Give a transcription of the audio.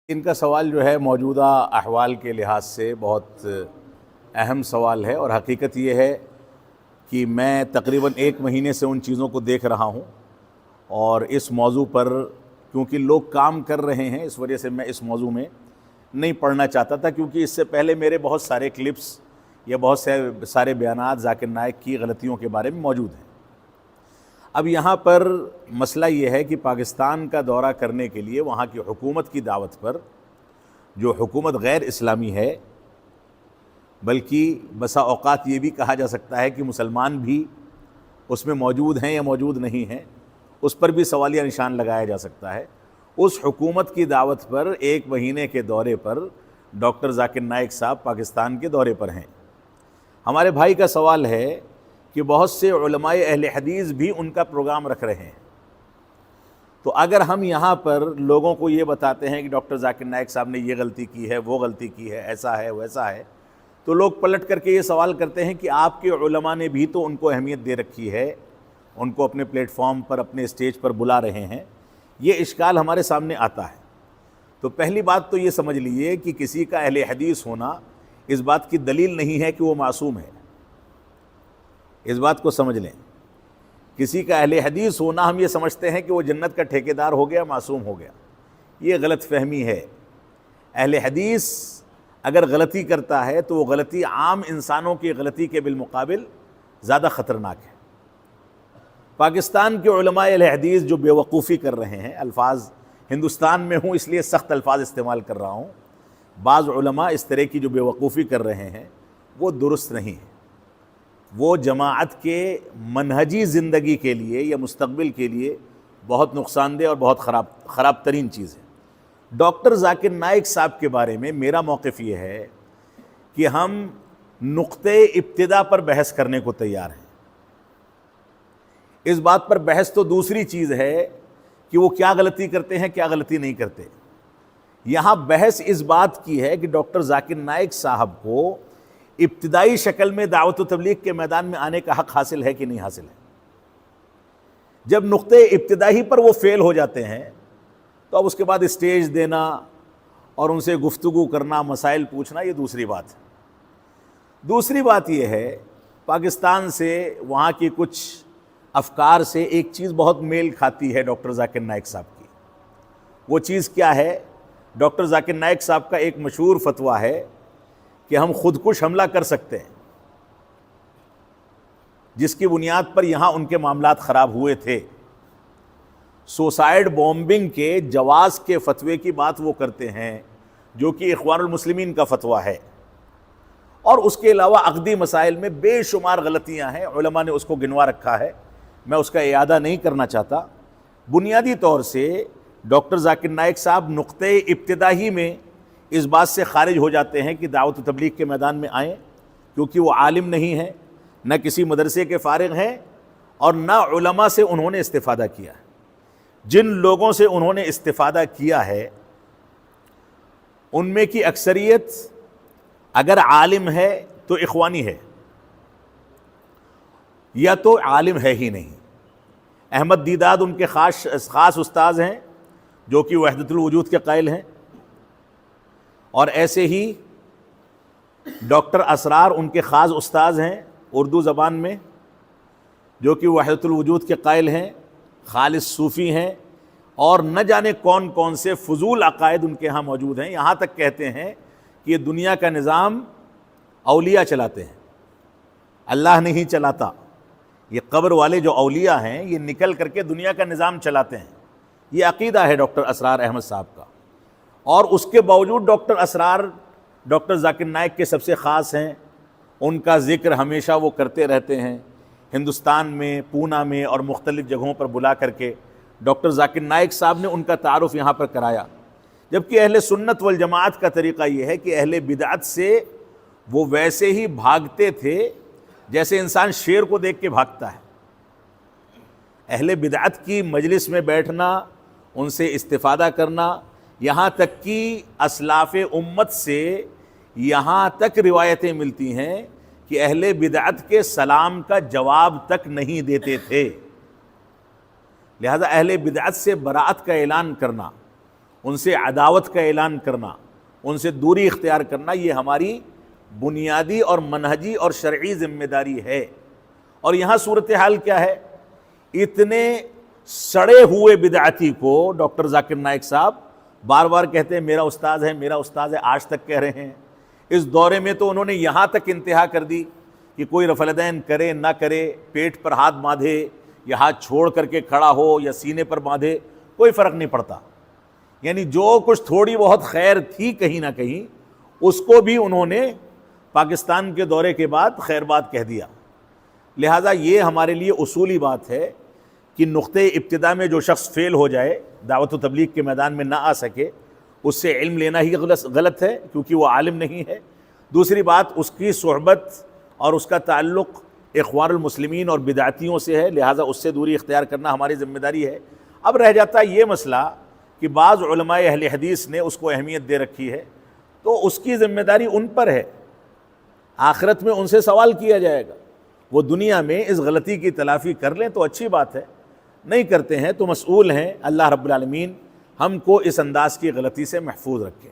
ان کا سوال جو ہے موجودہ احوال کے لحاظ سے بہت اہم سوال ہے، اور حقیقت یہ ہے کہ میں تقریباً 1 مہینے سے ان چیزوں کو دیکھ رہا ہوں، اور اس موضوع پر کیونکہ لوگ کام کر رہے ہیں اس وجہ سے میں اس موضوع میں نہیں پڑھنا چاہتا تھا، کیونکہ اس سے پہلے میرے بہت سارے کلپس یا بہت سارے بیانات ذاکر نائک کی غلطیوں کے بارے میں موجود ہیں۔ اب یہاں پر مسئلہ یہ ہے کہ پاکستان کا دورہ کرنے کے لیے وہاں کی حکومت کی دعوت پر، جو حکومت غیر اسلامی ہے، بلکہ بسا اوقات یہ بھی کہا جا سکتا ہے کہ مسلمان بھی اس میں موجود ہیں یا موجود نہیں ہیں، اس پر بھی سوالیہ نشان لگایا جا سکتا ہے۔ اس حکومت کی دعوت پر 1 مہینے کے دورے پر ڈاکٹر ذاکر نائک صاحب پاکستان کے دورے پر ہیں۔ ہمارے بھائی کا سوال ہے کہ بہت سے علماء اہل حدیث بھی ان کا پروگرام رکھ رہے ہیں، تو اگر ہم یہاں پر لوگوں کو یہ بتاتے ہیں کہ ڈاکٹر ذاکر نائک صاحب نے یہ غلطی کی ہے، وہ غلطی کی ہے، ایسا ہے ویسا ہے، تو لوگ پلٹ کر کے یہ سوال کرتے ہیں کہ آپ کے علماء نے بھی تو ان کو اہمیت دے رکھی ہے، ان کو اپنے پلیٹ فارم پر، اپنے اسٹیج پر بلا رہے ہیں۔ یہ اشکال ہمارے سامنے آتا ہے۔ تو پہلی بات تو یہ سمجھ لیجئے کہ کسی کا اہل حدیث ہونا اس بات کی دلیل نہیں ہے کہ وہ معصوم ہے۔ اس بات کو سمجھ لیں، کسی کا اہل حدیث ہونا ہم یہ سمجھتے ہیں کہ وہ جنت کا ٹھیکیدار ہو گیا، معصوم ہو گیا۔ یہ غلط فہمی ہے۔ اہل حدیث اگر غلطی کرتا ہے تو وہ غلطی عام انسانوں کی غلطی کے بالمقابل زیادہ خطرناک ہے۔ پاکستان کے علماء اہل حدیث جو بے وقوفی کر رہے ہیں، الفاظ ہندوستان میں ہوں اس لیے سخت الفاظ استعمال کر رہا ہوں، بعض علماء اس طرح کی جو بے وقوفی کر رہے ہیں وہ درست نہیں ہے۔ وہ جماعت کے منہجی زندگی کے لیے یا مستقبل کے لیے بہت نقصان دہ اور بہت خراب ترین چیز ہے۔ ڈاکٹر ذاکر نائک صاحب کے بارے میں میرا موقف یہ ہے کہ ہم نقطۂ ابتدا پر بحث کرنے کو تیار ہیں۔ اس بات پر بحث تو دوسری چیز ہے کہ وہ کیا غلطی کرتے ہیں، کیا غلطی نہیں کرتے۔ یہاں بحث اس بات کی ہے کہ ڈاکٹر ذاکر نائک صاحب کو ابتدائی شکل میں دعوت و تبلیغ کے میدان میں آنے کا حق حاصل ہے کہ نہیں حاصل ہے۔ جب نقطۂ ابتدائی پر وہ فیل ہو جاتے ہیں تو اب اس کے بعد اسٹیج دینا اور ان سے گفتگو کرنا، مسائل پوچھنا، یہ دوسری بات ہے۔ دوسری بات یہ ہے، پاکستان سے، وہاں کی کچھ افکار سے ایک چیز بہت میل کھاتی ہے ڈاکٹر ذاکر نائک صاحب کی۔ وہ چیز کیا ہے؟ ڈاکٹر ذاکر نائک صاحب کا ایک مشہور فتویٰ ہے کہ ہم خود کش حملہ کر سکتے ہیں، جس کی بنیاد پر یہاں ان کے معاملات خراب ہوئے تھے۔ سوسائیڈ بومبنگ کے جواز کے فتوے کی بات وہ کرتے ہیں، جو کہ اخوان المسلمین کا فتویٰ ہے، اور اس کے علاوہ عقدی مسائل میں بے شمار غلطیاں ہیں، علماء نے اس کو گنوا رکھا ہے، میں اس کا اعادہ نہیں کرنا چاہتا۔ بنیادی طور سے ڈاکٹر ذاکر نائک صاحب نقطۂ ابتدا ہی میں اس بات سے خارج ہو جاتے ہیں کہ دعوت و تبلیغ کے میدان میں آئیں، کیونکہ وہ عالم نہیں ہیں، نہ کسی مدرسے کے فارغ ہیں، اور نہ علماء سے انہوں نے استفادہ کیا ہے۔ جن لوگوں سے انہوں نے استفادہ کیا ہے ان میں کی اکثریت اگر عالم ہے تو اخوانی ہے، یا تو عالم ہے ہی نہیں۔ احمد دیداد ان کے خاص استاذ ہیں جو کہ وحدت الوجود کے قائل ہیں، اور ایسے ہی ڈاکٹر اسرار ان کے خاص استاذ ہیں اردو زبان میں، جو کہ وحدت الوجود کے قائل ہیں، خالص صوفی ہیں، اور نہ جانے کون کون سے فضول عقائد ان کے ہاں موجود ہیں۔ یہاں تک کہتے ہیں کہ یہ دنیا کا نظام اولیاء چلاتے ہیں، اللہ نہیں چلاتا۔ یہ قبر والے جو اولیاء ہیں یہ نکل کر کے دنیا کا نظام چلاتے ہیں، یہ عقیدہ ہے ڈاکٹر اسرار احمد صاحب کا۔ اور اس کے باوجود ڈاکٹر اسرار ڈاکٹر ذاکر نائک کے سب سے خاص ہیں، ان کا ذکر ہمیشہ وہ کرتے رہتے ہیں، ہندوستان میں، پونا میں اور مختلف جگہوں پر بلا کر کے ڈاکٹر ذاکر نائک صاحب نے ان کا تعارف یہاں پر کرایا۔ جبکہ اہل سنت والجماعت کا طریقہ یہ ہے کہ اہل بدعت سے وہ ویسے ہی بھاگتے تھے جیسے انسان شیر کو دیکھ کے بھاگتا ہے۔ اہل بدعت کی مجلس میں بیٹھنا، ان سے استفادہ کرنا، یہاں تک کہ اسلاف امت سے یہاں تک روایتیں ملتی ہیں کہ اہل بدعت کے سلام کا جواب تک نہیں دیتے تھے۔ لہذا اہل بدعت سے براءت کا اعلان کرنا، ان سے عداوت کا اعلان کرنا، ان سے دوری اختیار کرنا، یہ ہماری بنیادی اور منہجی اور شرعی ذمہ داری ہے۔ اور یہاں صورتحال کیا ہے؟ اتنے سڑے ہوئے بدعتی کو ڈاکٹر ذاکر نائک صاحب بار بار کہتے ہیں میرا استاذ ہے، میرا استاذ ہے، آج تک کہہ رہے ہیں۔ اس دورے میں تو انہوں نے یہاں تک انتہا کر دی کہ کوئی رفع الیدین کرے نہ کرے، پیٹ پر ہاتھ باندھے یا ہاتھ چھوڑ کر کے کھڑا ہو یا سینے پر باندھے، کوئی فرق نہیں پڑتا۔ یعنی جو کچھ تھوڑی بہت خیر تھی کہیں نہ کہیں، اس کو بھی انہوں نے پاکستان کے دورے کے بعد خیر بات کہہ دیا۔ لہٰذا یہ ہمارے لیے اصولی بات ہے کہ نقطۂ ابتدا میں جو شخص فیل ہو جائے، دعوت و تبلیغ کے میدان میں نہ آ سکے، اس سے علم لینا ہی غلط ہے، کیونکہ وہ عالم نہیں ہے۔ دوسری بات، اس کی صحبت اور اس کا تعلق اخوان المسلمین اور بدعتیوں سے ہے، لہٰذا اس سے دوری اختیار کرنا ہماری ذمہ داری ہے۔ اب رہ جاتا ہے یہ مسئلہ کہ بعض علماء اہل حدیث نے اس کو اہمیت دے رکھی ہے، تو اس کی ذمہ داری ان پر ہے، آخرت میں ان سے سوال کیا جائے گا۔ وہ دنیا میں اس غلطی کی تلافی کر لیں تو اچھی بات ہے، نہیں کرتے ہیں تو مسئول ہیں۔ اللہ رب العالمین ہم کو اس انداز کی غلطی سے محفوظ رکھے۔